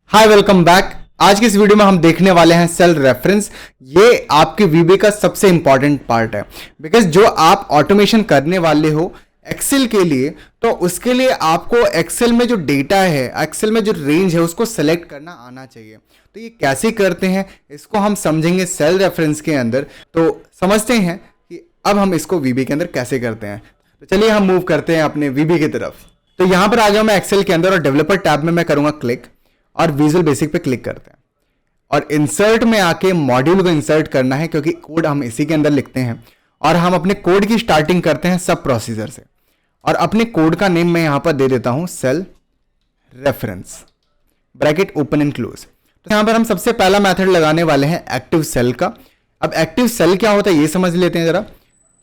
Hi welcome back. आज की इस वीडियो में हम देखने वाले हैं सेल रेफरेंस। ये आपके वीबी का सबसे इंपॉर्टेंट पार्ट है बिकॉज जो आप ऑटोमेशन करने वाले हो एक्सेल के लिए, तो उसके लिए आपको एक्सेल में जो डेटा है, एक्सेल में जो रेंज है, उसको सेलेक्ट करना आना चाहिए। तो ये कैसे करते हैं इसको हम समझेंगे सेल रेफरेंस के अंदर। तो समझते हैं कि अब हम इसको वीबी के अंदर कैसे करते हैं। तो चलिए हम मूव करते हैं अपने वीबी की तरफ। तो यहां पर आ गया मैं एक्सेल के अंदर और डेवलपर टैब में मैं करूंगा क्लिक और विजुअल बेसिक पे क्लिक करते हैं और इंसर्ट में आके मॉड्यूल को इंसर्ट करना है क्योंकि कोड हम इसी के अंदर लिखते हैं। और हम अपने कोड की स्टार्टिंग करते हैं सब प्रोसीजर से और अपने कोड का नेम मैं यहां पर दे देता हूं cell reference, bracket open and close. तो यहां पर हम सबसे पहला मेथड लगाने वाले हैं एक्टिव सेल का। अब एक्टिव सेल क्या होता है ये समझ लेते हैं जरा।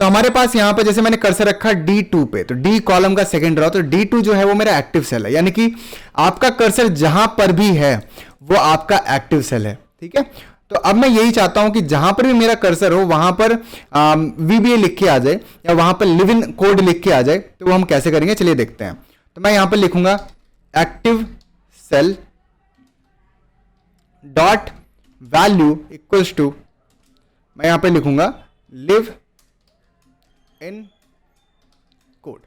तो हमारे पास यहां पर जैसे मैंने कर्सर रखा D2 पे, तो D कॉलम का सेकंड रो, तो D2 जो है वो मेरा एक्टिव सेल है, यानी कि आपका कर्सर जहां पर भी है वो आपका एक्टिव सेल है। ठीक है, तो अब मैं यही चाहता हूं कि जहां पर भी मेरा कर्सर हो वहां पर VBA लिख के आ जाए या वहां पर लिव इन कोड लिख के आ जाए। तो वो हम कैसे करेंगे चलिए देखते हैं। तो मैं यहां पर लिखूंगा active cell dot value equals to, मैं यहां पर लिखूंगा लिव इन कोड।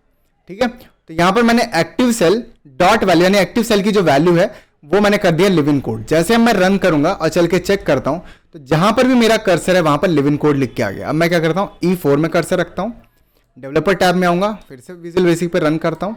ठीक है, तो यहां पर मैंने एक्टिव सेल डॉट वैल्यू यानी एक्टिव सेल की जो वैल्यू है वो मैंने कर दिया लिव इन कोड। जैसे मैं रन करूंगा और चल के चेक करता हूं तो जहां पर भी मेरा कर्सर है वहां पर लिव इन कोड लिख के आ गया। अब मैं क्या करता हूं E4 में कर्सर रखता हूं, डेवलपर टैब में आऊंगा, फिर से विजुअल बेसिक पे रन करता हूं,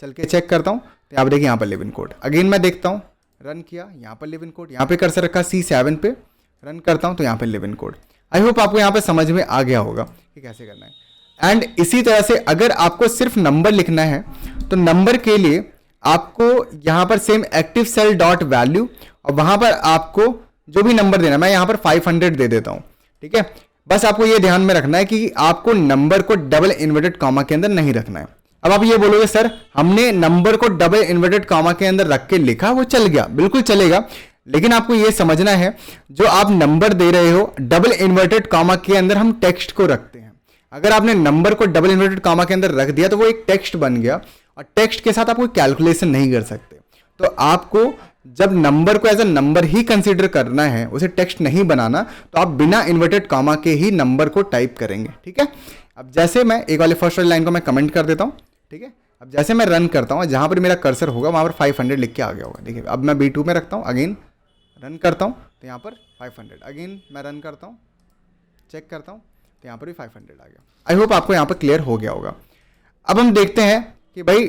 चल के चेक करता हूं तो यहां पर देखिए यहां पर लिव इन कोड। अगेन मैं देखता हूं, रन किया, यहां पर लिव इन कोड, यहां पर कर्सर रखा C7 पे, रन करता हूं तो यहां पर live in code. I hope आपको यहां पर समझ में आ गया होगा कि कैसे करना है। एंड इसी तरह से अगर आपको सिर्फ नंबर लिखना है तो नंबर के लिए आपको यहां पर same active cell dot value और वहां पर आपको जो भी नंबर देना, मैं यहां पर 500 दे देता हूं। ठीक है, बस आपको यह ध्यान में रखना है कि आपको नंबर को डबल इन्वर्टेड कॉमा के अंदर नहीं रखना है। अब आप ये बोलोगे सर हमने नंबर को डबल इन्वर्टेड कॉमा के अंदर रख के लिखा, वो चल गया, बिल्कुल चलेगा, लेकिन आपको यह समझना है जो आप नंबर दे रहे हो डबल इन्वर्टेड कॉमा के अंदर हम टेक्स्ट को रखते हैं। अगर आपने नंबर को डबल इन्वर्टेड कॉमा के अंदर रख दिया तो वो एक टेक्स्ट बन गया और टेक्स्ट के साथ आप कोई कैलकुलेशन नहीं कर सकते। तो आपको जब नंबर को एज अ नंबर ही कंसीडर करना है, उसे टेक्स्ट नहीं बनाना, तो आप बिना इन्वर्टेड कॉमा के ही नंबर को टाइप करेंगे। ठीक है, अब जैसे मैं एक वाले फर्स्ट वाली लाइन को मैं कमेंट कर देता हूं। ठीक है, अब जैसे मैं रन करता हूं जहां पर मेरा कर्सर होगा वहां पर 500 लिख के आ गया होगा। देखिए अब मैं B2 में रखता हूं, अगेन रन करता हूं तो यहां पर 500, अगेन मैं रन करता हूं, चेक करता हूं तो यहाँ पर भी 500 आ गया। आई होप आपको यहाँ पर क्लियर हो गया होगा। अब हम देखते हैं कि भाई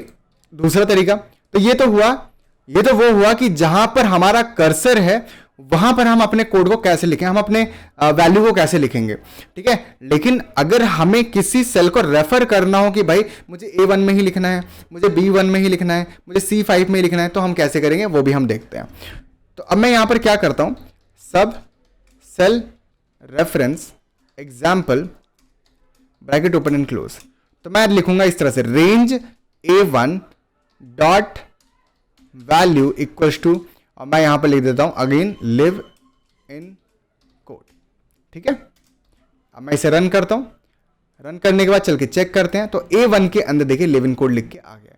दूसरा तरीका, तो ये तो हुआ, ये तो वो हुआ कि जहां पर हमारा कर्सर है वहां पर हम अपने कोड को कैसे लिखें, हम अपने वैल्यू को कैसे लिखेंगे। ठीक है, लेकिन अगर हमें किसी सेल को रेफर करना हो कि भाई मुझे A1 में ही लिखना है, मुझे B1 में ही लिखना है, मुझे C5 में ही लिखना है, तो हम कैसे करेंगे वो भी हम देखते हैं। तो अब मैं यहां पर क्या करता हूं, सब cell reference example bracket open and close. तो मैं लिखूंगा इस तरह से range A1 dot value equals to, और मैं यहां पर लिख देता हूं अगेन लिव इन कोड। ठीक है, अब मैं इसे रन करता हूं, रन करने के बाद चल के चेक करते हैं तो A1 के अंदर देखिए लिव इन कोड लिख के आ गया।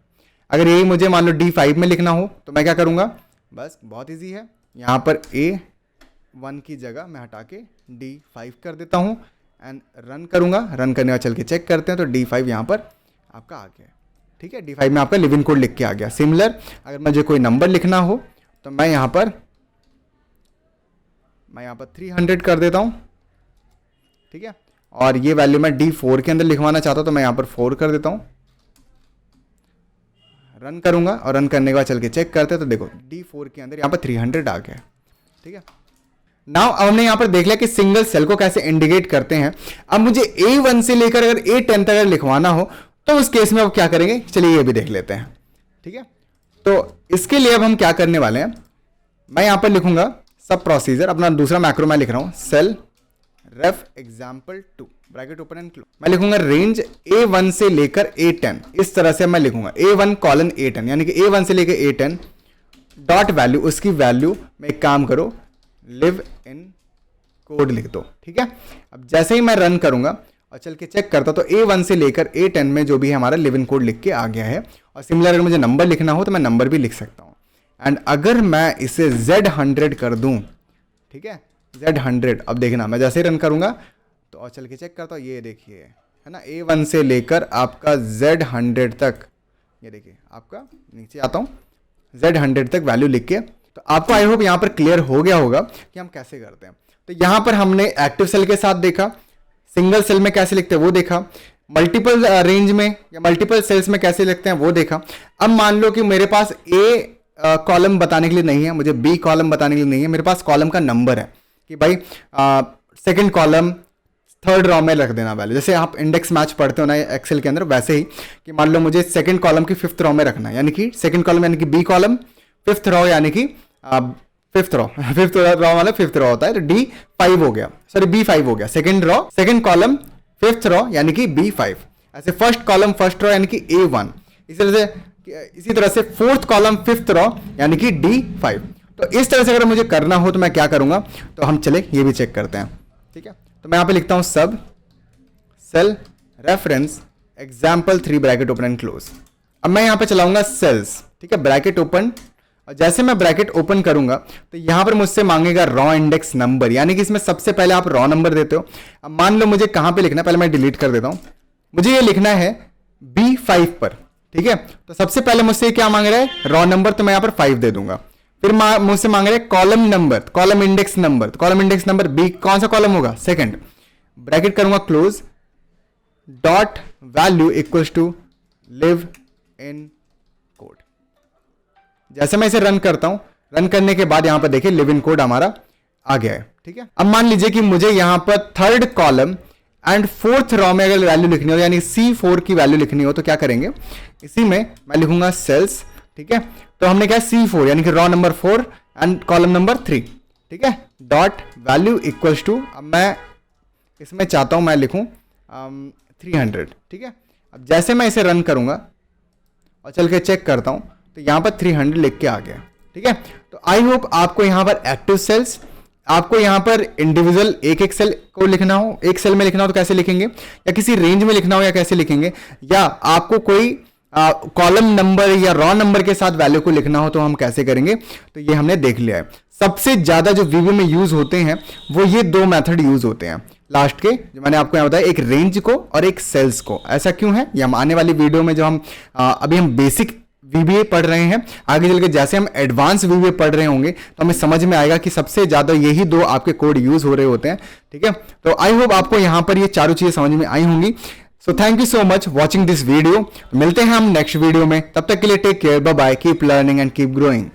अगर यही मुझे मान लो D5 में लिखना हो तो मैं क्या करूंगा, बस बहुत ईजी है, यहां पर A1 की जगह मैं हटा के D5 कर देता हूं एंड रन करूंगा। रन करने बाद चल के चेक करते हैं तो D5 यहां पर आपका आ गया। ठीक है, D5 में आपका लिव इन कोड लिख के आ गया। सिमिलर अगर मुझे कोई नंबर लिखना हो तो मैं यहां पर 300 कर देता हूं। ठीक है, और ये वैल्यू मैं D4 के अंदर लिखवाना चाहता हूं तो मैं यहां पर 4 कर देता हूं, रन करूंगा और रन करने के बाद चल के चेक करते हैं तो देखो D4 के अंदर यहां पर 300 आ गया। ठीक है, नाउ हमने यहां पर देख लिया कि सिंगल सेल को कैसे इंडिकेट करते हैं। अब मुझे A1 से लेकर अगर A10 तक अगर लिखवाना हो तो उस केस में अब क्या करेंगे, चलिए ये भी देख लेते हैं। ठीक है, तो इसके लिए अब हम क्या करने वाले हैं, मैं यहां पर लिखूंगा सब प्रोसीजर, अपना दूसरा मैक्रो मैं लिख रहा हूं cell ref example 2 bracket open and close. मैं लिखूंगा रेंज A1 से लेकर A10, इस तरह से मैं लिखूंगा A1 कॉलन A10, यानी कि A1 से लेकर A10 डॉट वैल्यू, उसकी वैल्यू में एक काम करो लिव इन कोड लिख दो। ठीक है, अब जैसे ही मैं रन करूंगा और चल के चेक करता तो A1 से लेकर A10 में जो भी है हमारा लिव इन कोड लिख के आ गया है। और सिमिलर अगर मुझे नंबर लिखना हो तो मैं नंबर भी लिख सकता हूं। एंड अगर मैं इसे Z100 कर दूं, ठीक है, Z100, अब देखना मैं जैसे ही रन करूंगा तो और चल के चेक करता हूँ, ये देखिए है ना, A1 से लेकर आपका Z100 तक, ये देखिए आपका नीचे आता हूँ Z100 तक वैल्यू लिख के। तो आपको आई होप यहाँ पर क्लियर हो गया होगा कि हम कैसे करते हैं। तो यहाँ पर हमने एक्टिव सेल के साथ देखा, सिंगल सेल में कैसे लिखते हैं वो देखा, मल्टीपल रेंज में या मल्टीपल सेल्स में कैसे लिखते हैं वो देखा। अब मान लो कि मेरे पास ए कॉलम बताने के लिए नहीं है, मुझे बी कॉलम बताने के लिए नहीं है, मेरे पास कॉलम का नंबर है कि भाई सेकंड कॉलम थर्ड रॉ में रख देना वैल्यू, जैसे आप इंडेक्स मैच पढ़ते हो ना एक्सेल के अंदर, वैसे ही कि मान लो मुझे सेकंड कॉलम की फिफ्थ रॉ में रखना है, यानी कि सेकंड कॉलम यानी कि बी कॉलम, फिफ्थ रॉ यानी कि फिफ्थ रॉ मतलब फिफ्थ रॉ होता है, तो D5 हो गया, सॉरी B5 हो गया, second raw second column fifth raw यानी कि B5, ऐसे फर्स्ट कॉलम फर्स्ट रॉ यानी कि A1, इसी तरह से फोर्थ कॉलम फिफ्थ रॉ यानी कि D5। तो इस तरह से अगर मुझे करना हो तो मैं क्या करूंगा, तो हम चले ये भी चेक करते हैं, ठीक है। तो मैं यहां पे लिखता हूं सब cell reference example 3 bracket open and close. अब मैं यहां पे चलाऊंगा सेल्स, ठीक है, ब्रैकेट ओपन, और जैसे मैं ब्रैकेट ओपन करूंगा तो यहां पर मुझसे मांगेगा रॉ इंडेक्स नंबर, यानी कि इसमें सबसे पहले आप रॉ नंबर देते हो। अब मान लो मुझे कहां पे लिखना है, पहले मैं डिलीट कर देता हूं, मुझे ये लिखना है B5 पर, ठीक है। तो सबसे पहले मुझसे क्या मांग रहा है, रॉ नंबर, तो मैं यहां पर 5 दे दूंगा। फिर मुझसे मांग रहा है column number, column index number, तो कॉलम इंडेक्स नंबर बी कौन सा कॉलम होगा, सेकंड, ब्रैकेट करूंगा close, dot value equals to live in code. जैसे मैं इसे रन करता हूं, रन करने के बाद यहां पर देखिए लिव इन कोड हमारा आ गया है, ठीक है। अब मान लीजिए कि मुझे यहां पर third column and fourth raw में अगर वैल्यू लिखनी हो, यानी C4 की वैल्यू लिखनी हो, तो क्या करेंगे, इसी में मैं लिखूंगा सेल्स, ठीक है। तो हमने क्या C4 यानी कि raw number 4 and column number 3, ठीक है, डॉट वैल्यू इक्वल्स टू, अब मैं इसमें चाहता हूं मैं लिखूं 300, ठीक है। अब जैसे मैं इसे रन करूंगा और चल के चेक करता हूं तो यहां पर 300 लिख के आ गया, ठीक है। तो आई होप आपको यहां पर एक्टिव सेल्स, आपको यहां पर इंडिविजुअल एक एक सेल को लिखना हो, एक सेल में लिखना हो तो कैसे लिखेंगे, या किसी रेंज में लिखना हो या कैसे लिखेंगे, या आपको कोई कॉलम नंबर या रॉ नंबर के साथ वैल्यू को लिखना हो तो हम कैसे करेंगे, तो ये हमने देख लिया है। सबसे ज्यादा जो वीवीओ में यूज होते हैं वो ये दो मेथड यूज होते हैं लास्ट के, जो मैंने आपको यहाँ बताया, एक रेंज को और एक सेल्स को। ऐसा क्यों है, ये हम आने वाली वीडियो में, जो हम अभी हम बेसिक VBA पढ़ रहे हैं, आगे चल के जैसे हम एडवांस VBA पढ़ रहे होंगे तो हमें समझ में आएगा कि सबसे ज्यादा यही दो आपके कोड यूज हो रहे होते हैं, ठीक है। तो आई होप आपको यहां पर ये चारों चीजें समझ में आई होंगी। So thank you so much watching this video. मिलते हैं हम नेक्स्ट वीडियो में, तब तक के लिए take care, bye bye, keep learning and keep growing.